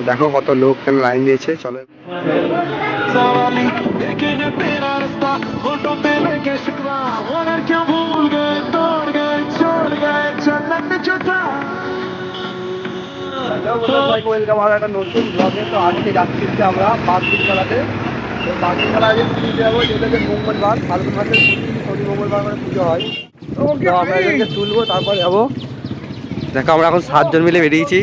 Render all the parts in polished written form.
দেখো কত লোক কেন লাইন দিয়েছে, চলো। একটা নতুন ব্লগে তো আজকে যাচ্ছি আমরা বাগদিতলাতে। তো বাগদিতলায় যে পুজো যাবো, যেটা যে মঙ্গলবার, ফাল্গুন মাসের শনি মঙ্গলবার করে পুজো হয়। তো আমরা এদেরকে তুলবো, তারপর যাবো। দেখো আমরা এখন 7 জন মিলে বেরিয়েছি,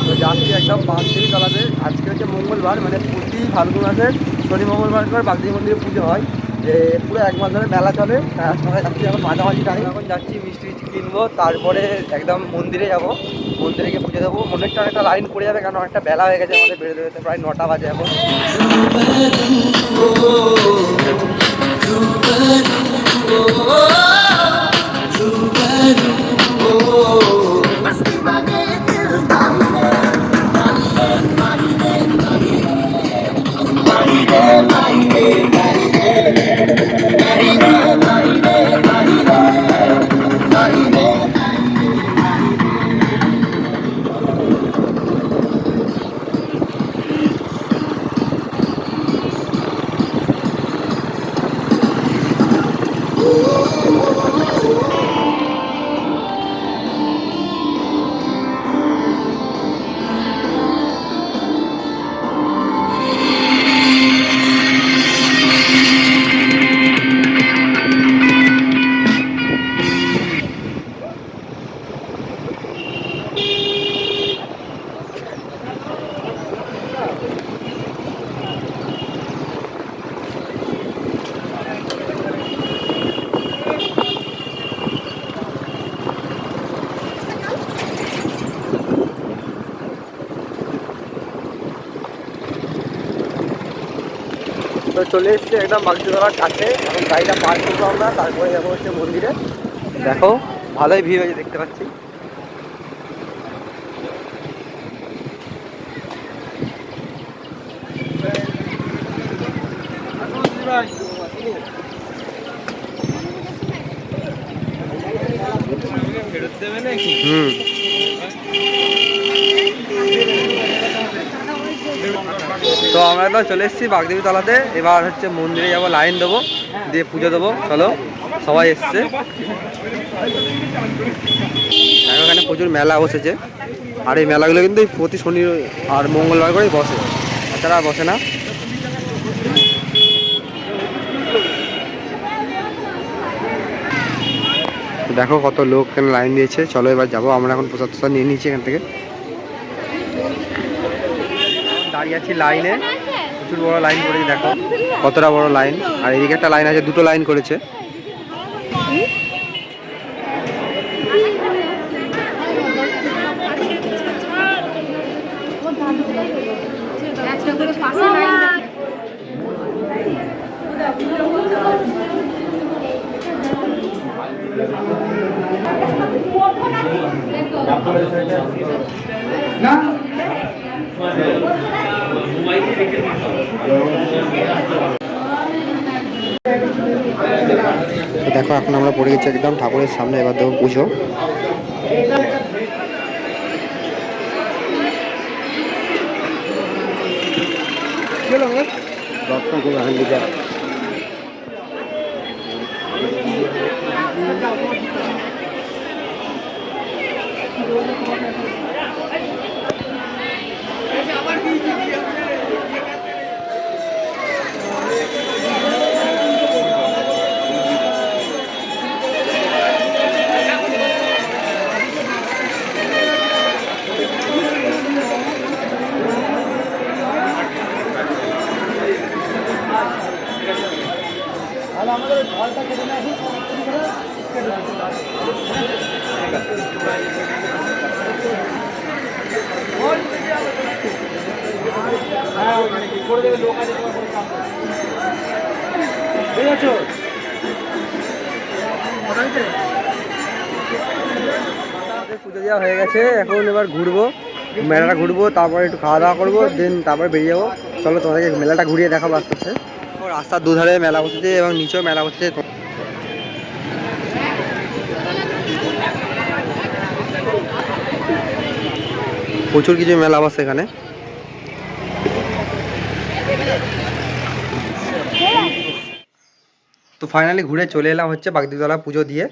তো যাচ্ছি একদম বাগদেবীতলাতে। আজকে হচ্ছে মঙ্গলবার, মানে প্রতি ফাল্গুন মাসের শনি মঙ্গলবার করে বাগদেবী মন্দিরে পুজো হয়। যে পুরো 1 মাস ধরে মেলা চলে। সবাই যাচ্ছি এখন মাঝামাঝি টাইম, এখন যাচ্ছি মিষ্টি মিষ্টি কিনবো, তারপরে একদম মন্দিরে যাব। মন্দিরে গিয়ে পুজো দেবো। অনেকটা লাইন পড়ে যাবে, কারণ অনেকটা বেলা হয়ে গেছে আমাদের বেরোতে বেরোতে, প্রায় 9টা বাজে এখন। তো চলে এসেছি একদম বাগদেবীতলার কাছে। এখন গাড়িটা পার করবো আমরা, তারপরে যাবো হচ্ছে মন্দিরে। দেখো ভালোই ভিড় হয়েছে, দেখতে পাচ্ছি। তো আমরা একদম চলে এসেছি বাগদেবীতলাতে। এবার হচ্ছে মন্দিরে যাবো, লাইন দেবো, দিয়ে পুজো দেবো। চলো, সবাই এসছে। এখানে প্রচুর মেলা বসেছে, আর এই মেলাগুলো কিন্তু প্রতি শনি আর মঙ্গলবার করেই বসে, তাছাড়া বসে না। দেখো কত লোক কেন লাইন দিয়েছে, চলো এবার যাবো। আমরা এখন প্রসাদ টসাদ নিয়ে নিচ্ছি এখান থেকে। দাঁড়িয়ে আছি লাইনে, প্রচুর বড় লাইন করেছে, দেখো কতটা বড় লাইন। আর এদিকে একটা লাইন আছে, 2টো লাইন করেছে। দেখো এখন আমরা পড়ে গেছি একদম ঠাকুরের সামনে, এবার দেবো পুজো। পুজো দেওয়া হয়ে গেছে, এখন এবার ঘুরবো, মেলাটা ঘুরবো, তারপরে একটু খাওয়া দাওয়া করবো, দেন তারপরে বেরিয়ে যাবো। চলো তোমাদেরকে মেলাটা ঘুরিয়ে দেখাবো আস্তে আস্তে। রাস্তার দুধারে মেলা বসেছে এবং নিচেও মেলা বসেছে। প্রচুর কিছু মেলা বসে এখানে। তো ফাইনালি ঘুরে চলে এলাম হচ্ছে বাগদিতলা পুজো দিয়ে।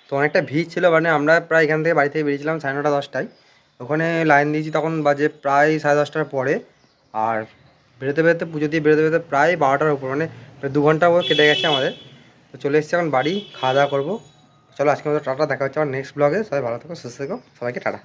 তো অনেকটা ভিড় ছিল, মানে আমরা প্রায় এখান থেকে বাড়ি থেকে বেরিয়েছিলাম 9:30-10টায়। ওখানে লাইন দিয়েছি তখন বাজে প্রায় 10:30টার পরে। আর বেরোতে বেরোতে পুজো দিয়ে বেরোতে বেরোতে প্রায় 12টার উপর, মানে 2 ঘন্টা কেটে গেছে আমাদের। তো চলে এসেছি এখন বাড়ি, খাওয়া দাওয়া করবো। চলো আজকে মতো টাটা, দেখা হচ্ছে আমার নেক্সট ব্লগে। সবাই ভালো থেকো, সুস্থ থেকো, সবাইকে টাটা।